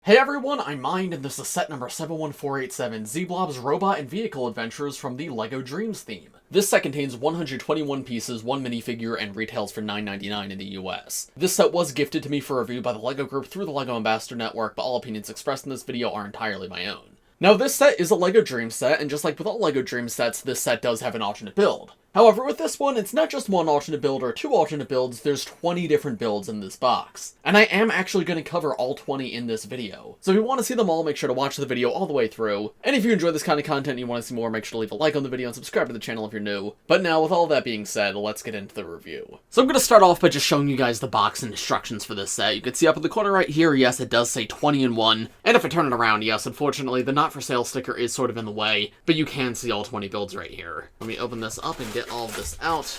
Hey everyone, I'm Mind, and this is set number 71487, Z-Blob's Robot and Vehicle Adventures from the LEGO Dreamzzz theme. This set contains 121 pieces, 1 minifigure, and retails for $9.99 in the US. This set was gifted to me for review by the LEGO Group through the LEGO Ambassador Network, but all opinions expressed in this video are entirely my own. Now this set is a LEGO Dreamzzz set, and just like with all LEGO Dreamzzz sets, this set does have an alternate build. However, with this one, it's not just one alternate build or two alternate builds, there's 20 different builds in this box. And I am actually going to cover all 20 in this video. So if you want to see them all, make sure to watch the video all the way through. And if you enjoy this kind of content and you want to see more, make sure to leave a like on the video and subscribe to the channel if you're new. But now, with all that being said, let's get into the review. So I'm going to start off by just showing you guys the box and instructions for this set. You can see up in the corner right here, yes, it does say 20 in 1. And if I turn it around, yes, unfortunately, the not for sale sticker is sort of in the way, but you can see all 20 builds right here. Let me open this up and get all of this out.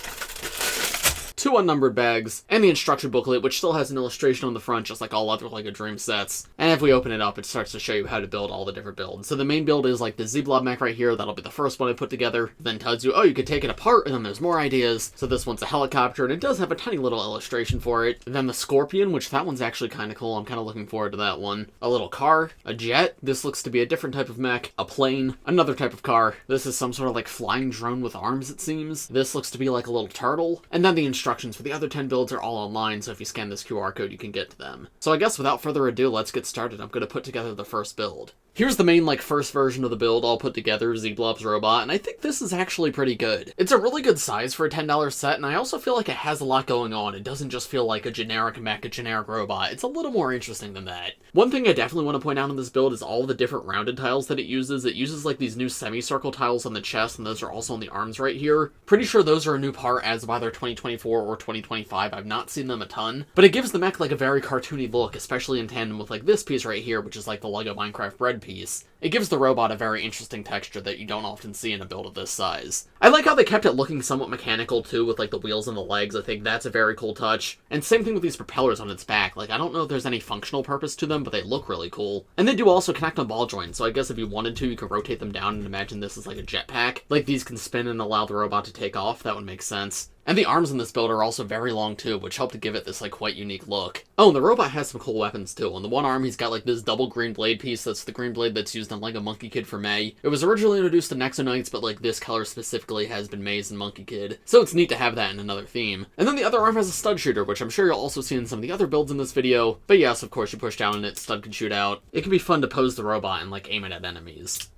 2 unnumbered bags, and the instruction booklet, which still has an illustration on the front, just like all other LEGO Dreamzzz sets. And if we open it up, it starts to show you how to build all the different builds. So the main build is like the Z-Blob mech right here, that'll be the first one I put together. It then tells you, oh, you could take it apart, and then there's more ideas. So this one's a helicopter, and it does have a tiny little illustration for it. And then the Scorpion, which that one's actually kind of cool, I'm kind of looking forward to that one. A little car, a jet, this looks to be a different type of mech, a plane, another type of car. This is some sort of like flying drone with arms, it seems. This looks to be like a little turtle. And then the instructions for the other 10 builds are all online, so if you scan this QR code, you can get to them. So I guess without further ado, let's get started. I'm going to put together the first build. Here's the main, first version of the build all put together, Z-Blob's robot, and I think this is actually pretty good. It's a really good size for a $10 set, and I also feel like it has a lot going on. It doesn't just feel like a generic mech, a generic robot. It's a little more interesting than that. One thing I definitely want to point out in this build is all the different rounded tiles that it uses. It uses, these new semicircle tiles on the chest, and those are also on the arms right here. Pretty sure those are a new part as of either 2024 or 2025. I've not seen them a ton, but it gives the mech, a very cartoony look, especially in tandem with, this piece right here, which is, the LEGO Minecraft bread piece. It gives the robot a very interesting texture that you don't often see in a build of this size. I like how they kept it looking somewhat mechanical too, with the wheels and the legs. I think that's a very cool touch. And same thing with these propellers on its back. I don't know if there's any functional purpose to them, but they look really cool. And they do also connect on ball joints, so I guess if you wanted to, you could rotate them down and imagine this is like a jetpack. These can spin and allow the robot to take off. That would make sense. And the arms in this build are also very long too, which help to give it this quite unique look. Oh, and the robot has some cool weapons too. On the one arm, he's got this double green blade piece. That's the green blade that's used in LEGO Monkey Kid for May. It was originally introduced in Nexo-Knights, but this color specifically has been May's and Monkey Kid. So it's neat to have that in another theme. And then the other arm has a stud shooter, which I'm sure you'll also see in some of the other builds in this video. But yes, of course, you push down and stud can shoot out. It can be fun to pose the robot and aim it at enemies.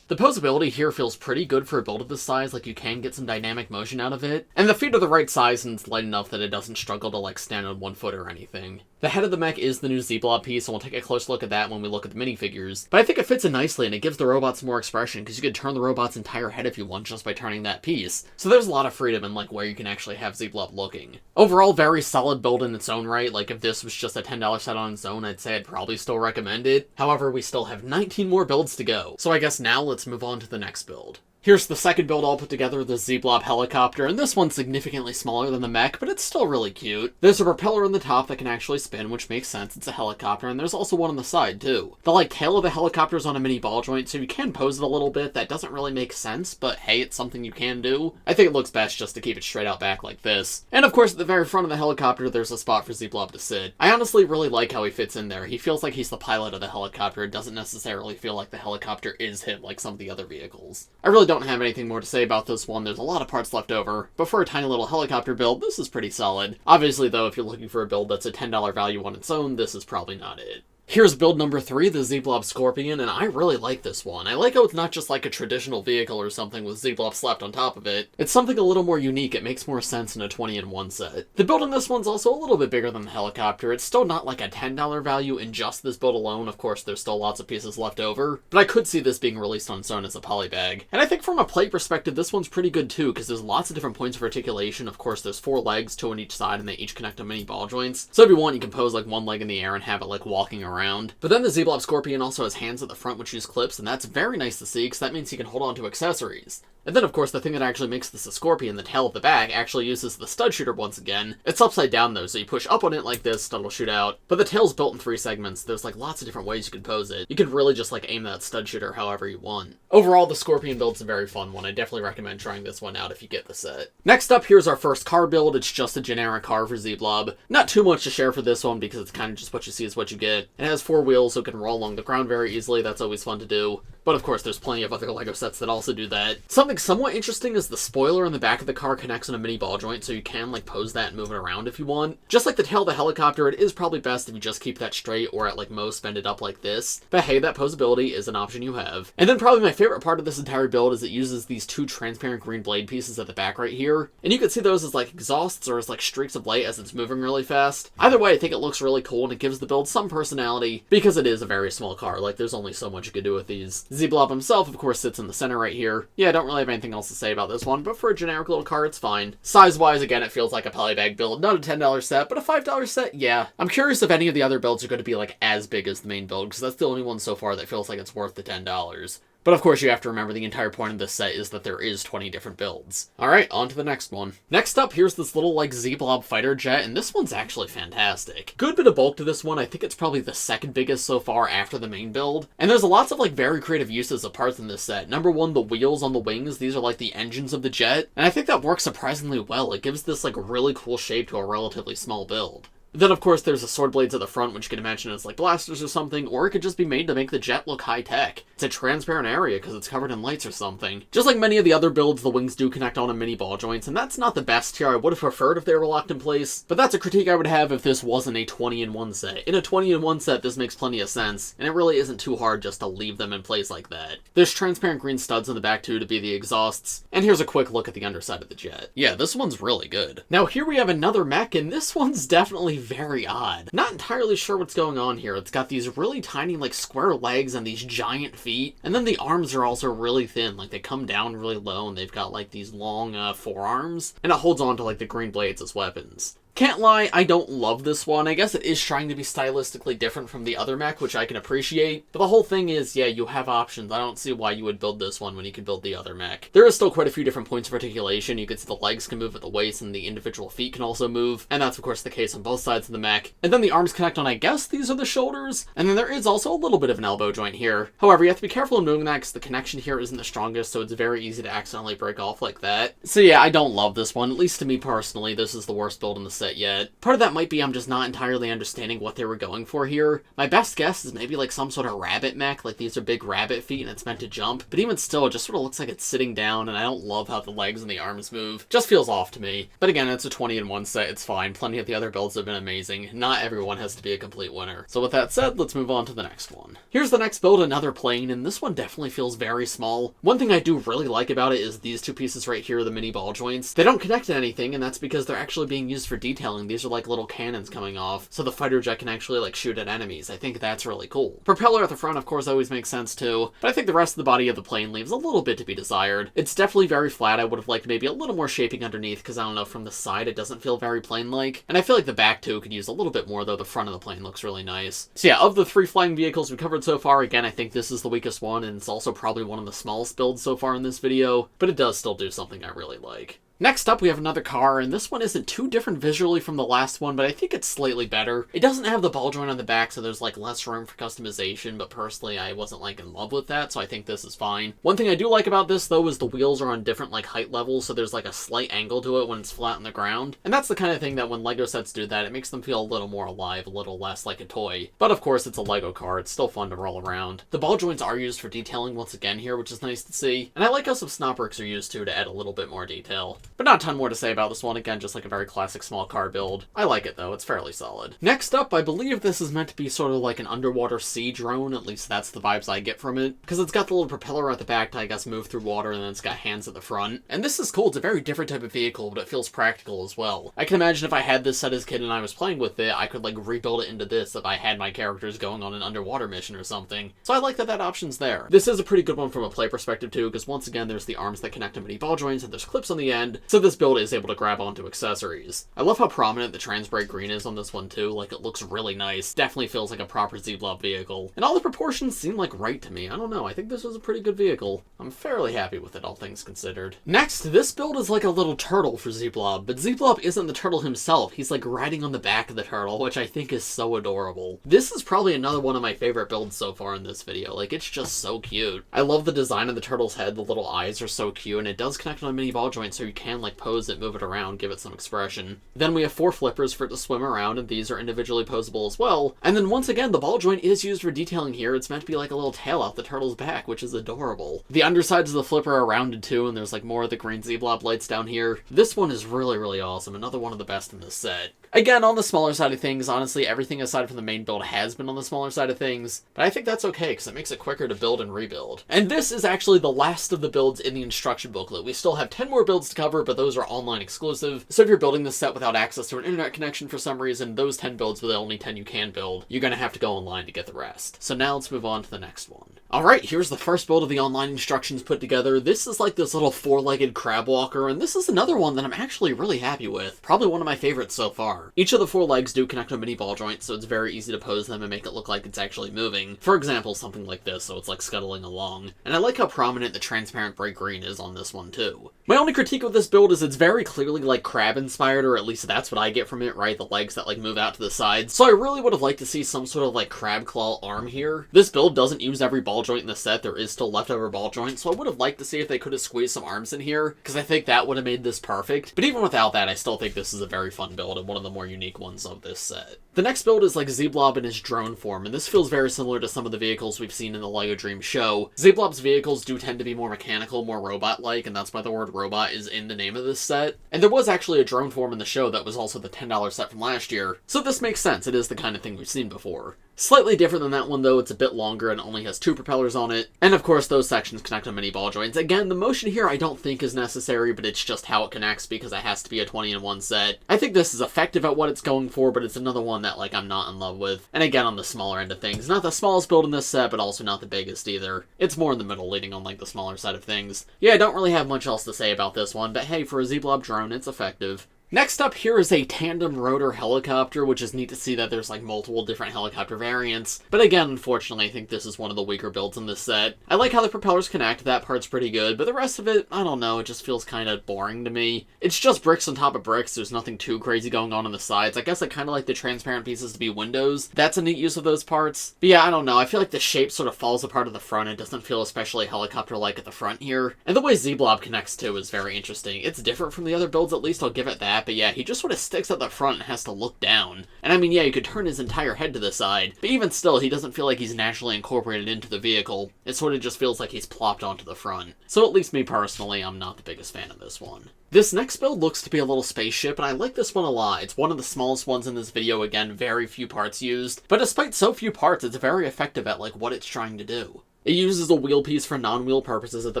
The posability here feels pretty good for a build of this size, you can get some dynamic motion out of it. And the feet are the right size and it's light enough that it doesn't struggle to stand on one foot or anything. The head of the mech is the new Z-Blob piece, and we'll take a close look at that when we look at the minifigures. But I think it fits in nicely, and it gives the robots more expression, because you could turn the robot's entire head if you want just by turning that piece. So there's a lot of freedom in where you can actually have Z-Blob looking. Overall, very solid build in its own right. If this was just a $10 set on its own, I'd say I'd probably still recommend it. However, we still have 19 more builds to go. So I guess now let's move on to the next build. Here's the second build all put together, the Z-Blob helicopter, and this one's significantly smaller than the mech, but it's still really cute. There's a propeller on the top that can actually spin, which makes sense, it's a helicopter, and there's also one on the side, too. The, tail of the helicopter's on a mini ball joint, so you can pose it a little bit. That doesn't really make sense, but hey, it's something you can do. I think it looks best just to keep it straight out back like this. And of course, at the very front of the helicopter, there's a spot for Z-Blob to sit. I honestly really like how he fits in there. He feels like he's the pilot of the helicopter. It doesn't necessarily feel like the helicopter is him like some of the other vehicles. I really don't have anything more to say about this one. There's a lot of parts left over, but for a tiny little helicopter build, this is pretty solid. Obviously though, if you're looking for a build that's a $10 value on its own, this is probably not it. Here's build number 3, the Z-Blob Scorpion, and I really like this one. I like how it's not just a traditional vehicle or something with Z-Blob slapped on top of it. It's something a little more unique. It makes more sense in a 20-in-1 set. The build on this one's also a little bit bigger than the helicopter. It's still not a $10 value in just this build alone. Of course, there's still lots of pieces left over, but I could see this being released on its own as a poly bag. And I think from a play perspective, this one's pretty good too, because there's lots of different points of articulation. Of course, there's 4 legs, 2 on each side, and they each connect to mini ball joints. So if you want, you can pose one leg in the air and have it walking around. But then the Z-Blob Scorpion also has hands at the front which use clips, and that's very nice to see because that means he can hold on to accessories. And then of course the thing that actually makes this a scorpion, the tail at the back, actually uses the stud shooter once again. It's upside down though, so you push up on it like this, it'll shoot out. But the tail's built in 3 segments, there's like lots of different ways you could pose it. You could really just like aim that stud shooter however you want. Overall, the scorpion build's a very fun one. I definitely recommend trying this one out if you get the set. Next up, here's our first car build. It's just a generic car for Z-Blob. Not too much to share for this one because it's kind of just what you see is what you get. It has 4 wheels, so it can roll along the ground very easily. That's always fun to do. But of course, there's plenty of other LEGO sets that also do that. Something somewhat interesting is the spoiler in the back of the car connects on a mini ball joint, so you can like pose that and move it around if you want. Just like the tail of the helicopter, it is probably best if you just keep that straight or at like most bend it up like this. But hey, that posability is an option you have. And then probably my favorite part of this entire build is it uses these 2 transparent green blade pieces at the back right here. And you can see those as like exhausts or as like streaks of light as it's moving really fast. Either way, I think it looks really cool and it gives the build some personality because it is a very small car. Like there's only so much you could do with these. Z-Blob himself, of course, sits in the center right here. Yeah, I don't really have anything else to say about this one, but for a generic little car, it's fine. Size-wise, again, it feels like a polybag build. Not a $10 set, but a $5 set, yeah. I'm curious if any of the other builds are going to be like as big as the main build, because that's the only one so far that feels like it's worth the $10. But of course you have to remember the entire point of this set is that there is 20 different builds. Alright, on to the next one. Next up, here's this little like Z-Blob fighter jet, and this one's actually fantastic. Good bit of bulk to this one. I think it's probably the second biggest so far after the main build. And there's lots of like very creative uses of parts in this set. Number one, the wheels on the wings. These are like the engines of the jet. And I think that works surprisingly well. It gives this like really cool shape to a relatively small build. Then, of course, there's the sword blades at the front, which you can imagine as, like, blasters or something, or it could just be made to make the jet look high-tech. It's a transparent area because it's covered in lights or something. Just like many of the other builds, the wings do connect on mini ball joints, and that's not the best here. I would have preferred if they were locked in place, but that's a critique I would have if this wasn't a 20-in-1 set. In a 20-in-1 set, this makes plenty of sense, and it really isn't too hard just to leave them in place like that. There's transparent green studs in the back, too, to be the exhausts, and here's a quick look at the underside of the jet. Yeah, this one's really good. Now, here we have another mech, and this one's definitely very odd. Not entirely sure what's going on here. It's got these really tiny, like, square legs and these giant feet. And then the arms are also really thin. Like, they come down really low and they've got, like, these long forearms. And it holds on to, like, the green blades as weapons. Can't lie, I don't love this one. I guess it is trying to be stylistically different from the other mech, which I can appreciate. But the whole thing is, yeah, you have options. I don't see why you would build this one when you could build the other mech. There is still quite a few different points of articulation. You can see the legs can move at the waist and the individual feet can also move. And that's, of course, the case on both sides of the mech. And then the arms connect on, I guess these are the shoulders. And then there is also a little bit of an elbow joint here. However, you have to be careful in doing that because the connection here isn't the strongest, so it's very easy to accidentally break off like that. So yeah, I don't love this one. At least to me personally, this is the worst build in the set yet. Part of that might be I'm just not entirely understanding what they were going for here. My best guess is maybe like some sort of rabbit mech, like these are big rabbit feet and it's meant to jump, but even still, it just sort of looks like it's sitting down, and I don't love how the legs and the arms move. Just feels off to me. But again, it's a 20-in-1 set, it's fine. Plenty of the other builds have been amazing. Not everyone has to be a complete winner. So with that said, let's move on to the next one. Here's the next build, another plane, and this one definitely feels very small. One thing I do really like about it is these 2 pieces right here, the mini ball joints. They don't connect to anything, and that's because they're actually being used for detailing. These are like little cannons coming off, so the fighter jet can actually like shoot at enemies. I think that's really cool. Propeller at the front, of course, always makes sense too, but I think the rest of the body of the plane leaves a little bit to be desired. It's definitely very flat. I would have liked maybe a little more shaping underneath, because I don't know, from the side it doesn't feel very plane-like, and I feel like the back too could use a little bit more, though the front of the plane looks really nice. So yeah, of the 3 flying vehicles we covered so far, again, I think this is the weakest one, and it's also probably one of the smallest builds so far in this video, but it does still do something I really like. Next up, we have another car, and this one isn't too different visually from the last one, but I think it's slightly better. It doesn't have the ball joint on the back, so there's like less room for customization, but personally I wasn't like in love with that, so I think this is fine. One thing I do like about this, though, is the wheels are on different like height levels, so there's like a slight angle to it when it's flat on the ground. And that's the kind of thing that when LEGO sets do that, it makes them feel a little more alive, a little less like a toy. But of course, it's a LEGO car, it's still fun to roll around. The ball joints are used for detailing once again here, which is nice to see. And I like how some snot bricks are used too to add a little bit more detail. But not a ton more to say about this one. Again, just like a very classic small car build. I like it though, it's fairly solid. Next up, I believe this is meant to be sort of like an underwater sea drone, at least that's the vibes I get from it, because it's got the little propeller at the back to, I guess, move through water, and then it's got hands at the front. And this is cool, it's a very different type of vehicle, but it feels practical as well. I can imagine if I had this set as a kid and I was playing with it, I could like rebuild it into this if I had my characters going on an underwater mission or something. So I like that that option's there. This is a pretty good one from a play perspective too, because once again, there's the arms that connect to mini ball joints, and there's clips on the end, so this build is able to grab onto accessories. I love how prominent the trans bright green is on this one too, like it looks really nice, definitely feels like a proper Z-Blob vehicle. And all the proportions seem like right to me, I don't know, I think this was a pretty good vehicle. I'm fairly happy with it, all things considered. Next, this build is like a little turtle for Z-Blob, but Z-Blob isn't the turtle himself, he's like riding on the back of the turtle, which I think is so adorable. This is probably another one of my favorite builds so far in this video, like it's just so cute. I love the design of the turtle's head, the little eyes are so cute, and it does connect on a mini ball joint so you can like pose it, move it around, give it some expression. Then we have 4 flippers for it to swim around, and these are individually posable as well. And then once again, the ball joint is used for detailing here. It's meant to be like a little tail off the turtle's back, which is adorable. The undersides of the flipper are rounded too, and there's like more of the green Z-Blob lights down here. This one is really, really awesome. Another one of the best in this set. Again, on the smaller side of things, honestly, everything aside from the main build has been on the smaller side of things, but I think that's okay because it makes it quicker to build and rebuild. And this is actually the last of the builds in the instruction booklet. We still have 10 more builds to cover, but those are online exclusive, so if you're building this set without access to an internet connection for some reason, those 10 builds were the only 10 you can build, you're gonna have to go online to get the rest. So now let's move on to the next one. Alright, here's the first build of the online instructions put together. This is like this little 4-legged crab walker, and this is another one that I'm actually really happy with. Probably one of my favorites so far. Each of the 4 legs do connect to a mini ball joint, so it's very easy to pose them and make it look like it's actually moving. For example, something like this, so it's like scuttling along. And I like how prominent the transparent bright green is on this one too. My only critique of this build is it's very clearly like crab inspired, or at least that's what I get from it, right? The legs that like move out to the sides. So I really would have liked to see some sort of like crab claw arm here. This build doesn't use every ball joint in the set. There is still leftover ball joints, so I would have liked to see if they could have squeezed some arms in here, because I think that would have made this perfect. But even without that, I still think this is a very fun build and one of the more unique ones of this set. The next build is like Z-Blob in his drone form, and this feels very similar to some of the vehicles we've seen in the LEGO Dreamzzz show. Z-Blob's vehicles do tend to be more mechanical, more robot-like, and that's why the word robot is in the name of this set. And there was actually a drone form in the show that was also the $10 set from last year, so this makes sense, it is the kind of thing we've seen before. Slightly different than that one though, it's a bit longer and only has 2 propellers on it. And of course those sections connect on mini ball joints. Again, the motion here I don't think is necessary, but it's just how it connects because it has to be a 20-in-1 set. I think this is effective at what it's going for, but it's another one that like I'm not in love with. And again, on the smaller end of things. Not the smallest build in this set, but also not the biggest either. It's more in the middle, leaning on like the smaller side of things. Yeah, I don't really have much else to say about this one, but hey, for a Z-Blob drone, it's effective. Next up here is a Tandem Rotor helicopter, which is neat to see that there's like multiple different helicopter variants. But again, unfortunately, I think this is one of the weaker builds in this set. I like how the propellers connect, that part's pretty good, but the rest of it, I don't know, it just feels kind of boring to me. It's just bricks on top of bricks, there's nothing too crazy going on the sides. I guess I kind of like the transparent pieces to be windows. That's a neat use of those parts. But yeah, I don't know, I feel like the shape sort of falls apart at the front. It doesn't feel especially helicopter-like at the front here. And the way Z-Blob connects too is very interesting. It's different from the other builds, at least I'll give it that, but yeah, he just sort of sticks at the front and has to look down. And I mean, yeah, you could turn his entire head to the side, but even still, he doesn't feel like he's naturally incorporated into the vehicle. It sort of just feels like he's plopped onto the front. So at least me personally, I'm not the biggest fan of this one. This next build looks to be a little spaceship, and I like this one a lot. It's one of the smallest ones in this video, again, very few parts used. But despite so few parts, it's very effective at like what it's trying to do. It uses a wheel piece for non-wheel purposes at the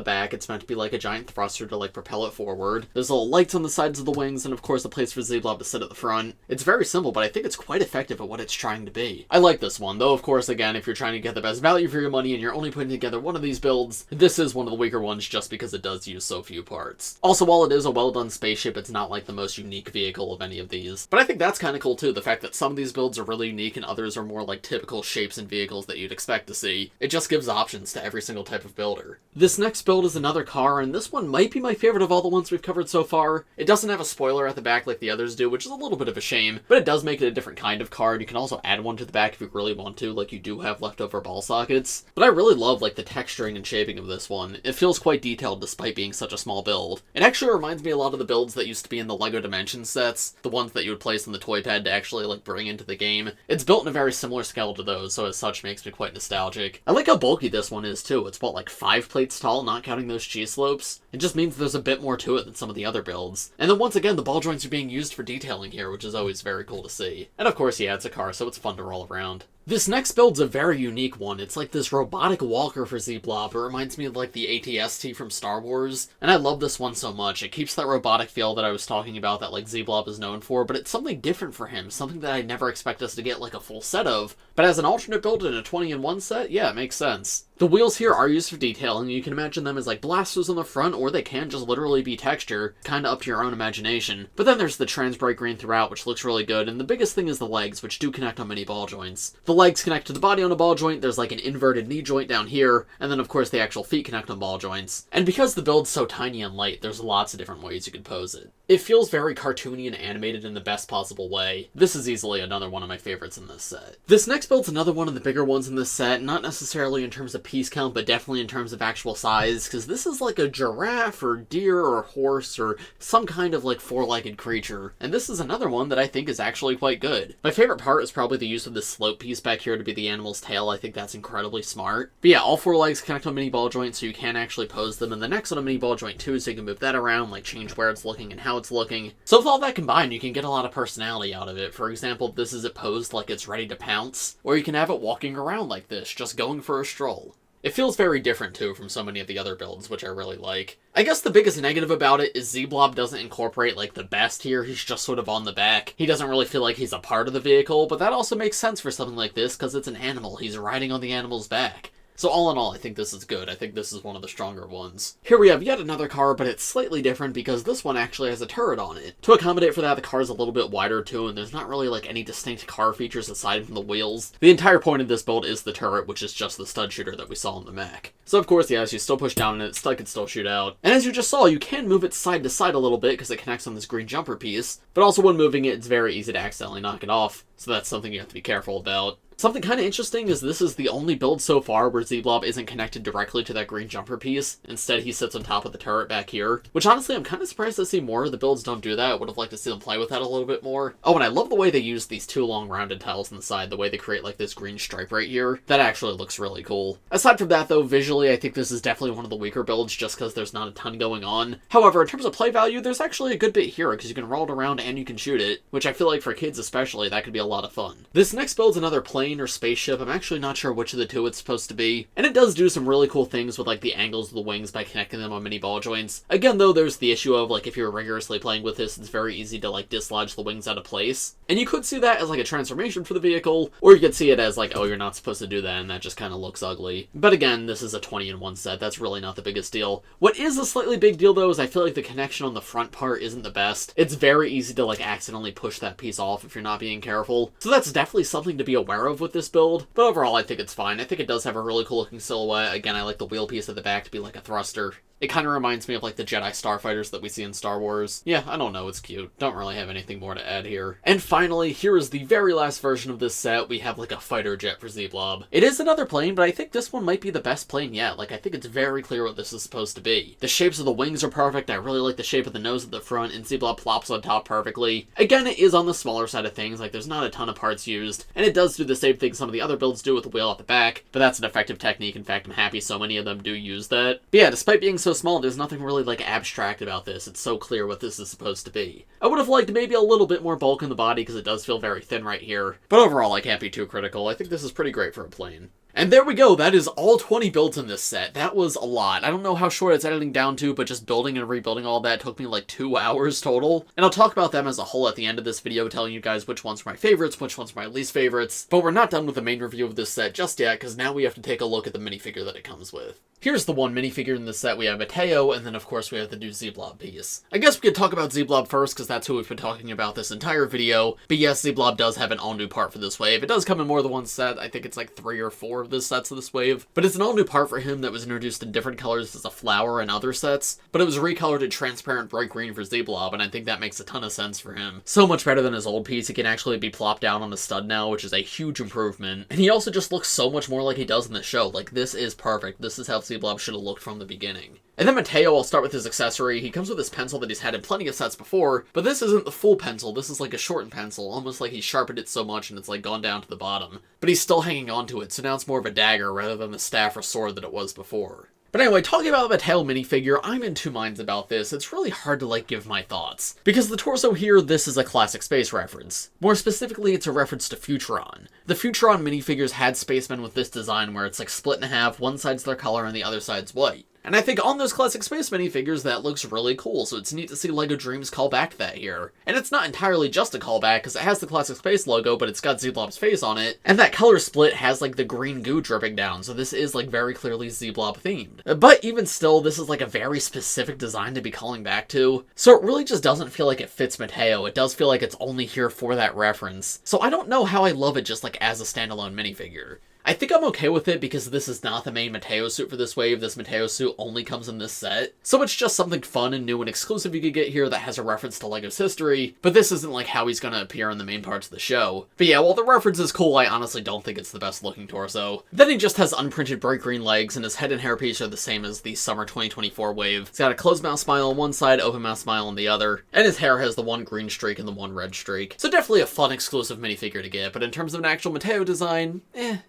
back. It's meant to be like a giant thruster to like propel it forward. There's little lights on the sides of the wings, and of course a place for Z-Blob to sit at the front. It's very simple, but I think it's quite effective at what it's trying to be. I like this one, though of course again, if you're trying to get the best value for your money and you're only putting together one of these builds, this is one of the weaker ones just because it does use so few parts. Also, while it is a well-done spaceship, it's not like the most unique vehicle of any of these. But I think that's kind of cool too, the fact that some of these builds are really unique and others are more like typical shapes and vehicles that you'd expect to see. It just gives options to every single type of builder. This next build is another car, and this one might be my favorite of all the ones we've covered so far. It doesn't have a spoiler at the back like the others do, which is a little bit of a shame, but it does make it a different kind of car, and you can also add one to the back if you really want to, like you do have leftover ball sockets. But I really love like the texturing and shaping of this one. It feels quite detailed despite being such a small build. It actually reminds me a lot of the builds that used to be in the LEGO Dimensions sets, the ones that you would place on the toy pad to actually like bring into the game. It's built in a very similar scale to those, so as such makes me quite nostalgic. I like how bulky this one is too. It's what, like 5 plates tall, not counting those cheese slopes. It just means there's a bit more to it than some of the other builds. And then once again, the ball joints are being used for detailing here, which is always very cool to see. And of course, yeah, it's a car, so it's fun to roll around. This next build's a very unique one. It's like this robotic walker for Z-Blob. It reminds me of like the AT-ST from Star Wars, and I love this one so much. It keeps that robotic feel that I was talking about that like Z-Blob is known for, but it's something different for him, something that I never expect us to get like a full set of. But as an alternate build in a 20-in-1 set, yeah, it makes sense. The wheels here are used for detailing. You can imagine them as like blasters on the front, or they can just literally be texture, kinda up to your own imagination. But then there's the trans bright green throughout, which looks really good, and the biggest thing is the legs, which do connect on many ball joints. The legs connect to the body on a ball joint, there's like an inverted knee joint down here, and then of course the actual feet connect on ball joints. And because the build's so tiny and light, there's lots of different ways you could pose it. It feels very cartoony and animated in the best possible way. This is easily another one of my favorites in this set. This next build's another one of the bigger ones in this set, not necessarily in terms of piece count, but definitely in terms of actual size, because this is like a giraffe or deer or horse or some kind of like four-legged creature. And this is another one that I think is actually quite good. My favorite part is probably the use of this slope piece back here to be the animal's tail. I think that's incredibly smart. But yeah, all four legs connect on mini ball joints, so you can actually pose them, and the neck's on a mini ball joint too, so you can move that around, like change where it's looking and how it's looking. So with all that combined, you can get a lot of personality out of it. For example, this is it posed like it's ready to pounce, or you can have it walking around like this, just going for a stroll. It feels very different, too, from so many of the other builds, which I really like. I guess the biggest negative about it is Z-Blob doesn't incorporate, like, the best here. He's just sort of on the back. He doesn't really feel like he's a part of the vehicle, but that also makes sense for something like this, because it's an animal. He's riding on the animal's back. So all in all, I think this is good. I think this is one of the stronger ones. Here we have yet another car, but it's slightly different because this one actually has a turret on it. To accommodate for that, the car is a little bit wider too, and there's not really like any distinct car features aside from the wheels. The entire point of this build is the turret, which is just the stud shooter that we saw in the Mech. So of course, yeah, as you still push down on it, stud can still shoot out. And as you just saw, you can move it side to side a little bit because it connects on this green jumper piece, but also when moving it, it's very easy to accidentally knock it off, so that's something you have to be careful about. Something kind of interesting is this is the only build so far where Z-Blob isn't connected directly to that green jumper piece. Instead, he sits on top of the turret back here, which honestly, I'm kind of surprised to see more of the builds don't do that. I would have liked to see them play with that a little bit more. Oh, and I love the way they use these two long rounded tiles on the side, the way they create like this green stripe right here. That actually looks really cool. Aside from that though, visually, I think this is definitely one of the weaker builds just because there's not a ton going on. However, in terms of play value, there's actually a good bit here because you can roll it around and you can shoot it, which I feel like for kids especially, that could be a lot of fun. This next build's another plane or spaceship. I'm actually not sure which of the two it's supposed to be, and it does do some really cool things with like the angles of the wings by connecting them on mini ball joints. Again though, there's the issue of like if you're rigorously playing with this, it's very easy to like dislodge the wings out of place. And you could see that as like a transformation for the vehicle, or you could see it as like, oh, you're not supposed to do that, and that just kind of looks ugly. But again, this is a 20-in-1 set, that's really not the biggest deal. What is a slightly big deal though is I feel like the connection on the front part isn't the best. It's very easy to like accidentally push that piece off if you're not being careful. So that's definitely something to be aware of with this build, but overall I think it's fine. I think it does have a really cool looking silhouette. Again, I like the wheel piece at the back to be like a thruster. It kind of reminds me of like the Jedi starfighters that we see in Star Wars. Yeah, I don't know, it's cute. Don't really have anything more to add here. And finally, here is the very last version of this set. We have like a fighter jet for Z-Blob. It is another plane, but I think this one might be the best plane yet. Like, I think it's very clear what this is supposed to be. The shapes of the wings are perfect. I really like the shape of the nose at the front, and Z-Blob plops on top perfectly. Again, it is on the smaller side of things. Like, there's not a ton of parts used, and it does do the same thing some of the other builds do with the wheel at the back, but that's an effective technique. In fact, I'm happy so many of them do use that. But yeah, despite being so small, there's nothing really like abstract about this. It's so clear what this is supposed to be. I would have liked maybe a little bit more bulk in the body because it does feel very thin right here, but overall I can't be too critical. I think this is pretty great for a plane. And there we go, that is all 20 builds in this set. That was a lot. I don't know how short it's editing down to, but just building and rebuilding all that took me like 2 hours total. And I'll talk about them as a whole at the end of this video, telling you guys which ones are my favorites, which ones are my least favorites. But we're not done with the main review of this set just yet, because now we have to take a look at the minifigure that it comes with. Here's the one minifigure in this set. We have Mateo, and then of course we have the new Z-Blob piece. I guess we could talk about Z-Blob first, because that's who we've been talking about this entire video. But yes, Z-Blob does have an all-new part for this wave. It does come in more than one set. I think it's like 3 or 4 of the sets of this wave. But it's an all-new part for him that was introduced in different colors as a flower and other sets. But it was recolored in transparent bright green for Z-Blob, and I think that makes a ton of sense for him. So much better than his old piece. He can actually be plopped down on a stud now, which is a huge improvement. And he also just looks so much more like he does in the show. Like, this is perfect. This is how Z-Blob should have looked from the beginning. And then Mateo, I'll start with his accessory. He comes with this pencil that he's had in plenty of sets before, but this isn't the full pencil. This is like a shortened pencil, almost like he sharpened it so much and it's like gone down to the bottom. But he's still hanging on to it, so now it's more of a dagger rather than the staff or sword that it was before. But anyway, talking about the Mateo minifigure, I'm in two minds about this. It's really hard to give my thoughts. Because the torso here, this is a classic space reference. More specifically, it's a reference to Futuron. The Futuron minifigures had spacemen with this design where it's split in half, one side's their color and the other side's white. And I think on those classic space minifigures, that looks really cool, so it's neat to see LEGO Dreamzzz call back to that here. And it's not entirely just a callback, because it has the classic space logo, but it's got Z-Blob's face on it, and that color split has the green goo dripping down, so this is very clearly Z-Blob themed. But even still, this is a very specific design to be calling back to, so it really just doesn't feel like it fits Mateo. It does feel like it's only here for that reference. So I don't know how I love it just as a standalone minifigure. I think I'm okay with it because this is not the main Mateo suit for this wave. This Mateo suit only comes in this set. So it's just something fun and new and exclusive you could get here that has a reference to LEGO's history, but this isn't how he's gonna appear in the main parts of the show. But yeah, while the reference is cool, I honestly don't think it's the best looking torso. Then he just has unprinted bright green legs, and his head and hairpiece are the same as the summer 2024 wave. He's got a closed mouth smile on one side, open mouth smile on the other, and his hair has the one green streak and the one red streak. So definitely a fun exclusive minifigure to get, but in terms of an actual Mateo design,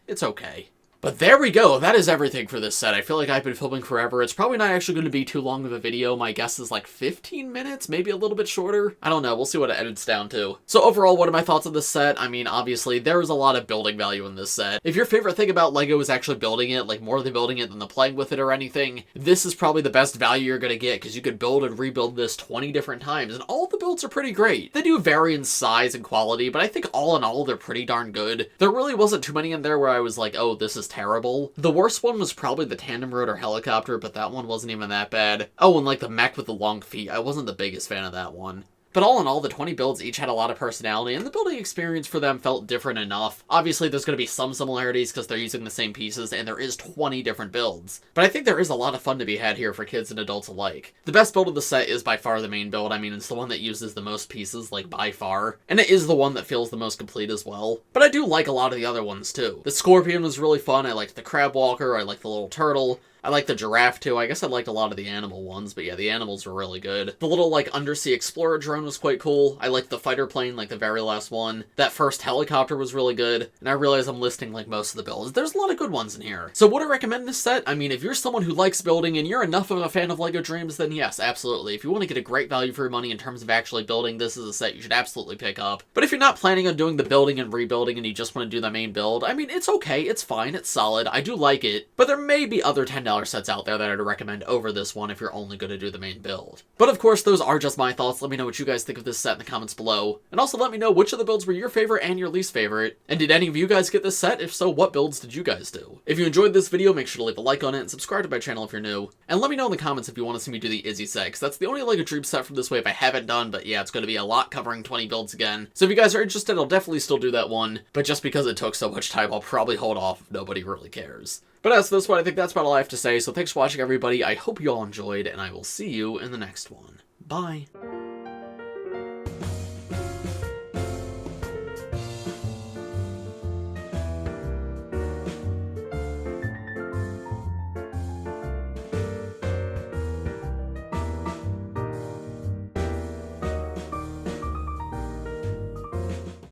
it's okay. But there we go, that is everything for this set. I feel like I've been filming forever. It's probably not actually going to be too long of a video. My guess is 15 minutes, maybe a little bit shorter. I don't know, we'll see what it edits down to. So overall, what are my thoughts on this set? I mean, obviously, there is a lot of building value in this set. If your favorite thing about LEGO is actually building it, more than building it than the playing with it or anything, this is probably the best value you're going to get, because you could build and rebuild this 20 different times, and all the builds are pretty great. They do vary in size and quality, but I think all in all, they're pretty darn good. There really wasn't too many in there where I was oh, this is terrible. The worst one was probably the Tandem Rotor helicopter, but that one wasn't even that bad. Oh, and the Mech with the long feet. I wasn't the biggest fan of that one. But all in all, the 20 builds each had a lot of personality, and the building experience for them felt different enough. Obviously, there's going to be some similarities because they're using the same pieces, and there is 20 different builds. But I think there is a lot of fun to be had here for kids and adults alike. The best build of the set is by far the main build. I mean, it's the one that uses the most pieces, by far. And it is the one that feels the most complete as well. But I do like a lot of the other ones, too. The Scorpion was really fun. I liked the Crab Walker. I liked the little turtle. I like the Giraffe, too. I guess I liked a lot of the animal ones, but yeah, the animals were really good. The little, Undersea Explorer drone was quite cool. I liked the fighter plane, the very last one. That first helicopter was really good, and I realize I'm listing, most of the builds. There's a lot of good ones in here. So would I recommend this set? I mean, if you're someone who likes building and you're enough of a fan of LEGO Dreamzzz, then yes, absolutely. If you want to get a great value for your money in terms of actually building, this is a set you should absolutely pick up. But if you're not planning on doing the building and rebuilding and you just want to do the main build, I mean, it's okay, it's fine, it's solid, I do like it, but there may be other $10 sets out there that I'd recommend over this one if you're only going to do the main build. But of course, those are just my thoughts. Let me know what you guys think of this set in the comments below. And also let me know which of the builds were your favorite and your least favorite. And did any of you guys get this set? If so, what builds did you guys do? If you enjoyed this video, make sure to leave a like on it and subscribe to my channel if you're new. And let me know in the comments if you want to see me do the Izzy set, because that's the only LEGO Dreamzzz set from this wave I haven't done, but yeah, it's going to be a lot covering 20 builds again. So if you guys are interested, I'll definitely still do that one, but just because it took so much time, I'll probably hold off if nobody really cares. But as for this one, I think that's about all I have to say, so thanks for watching everybody, I hope you all enjoyed, and I will see you in the next one. Bye!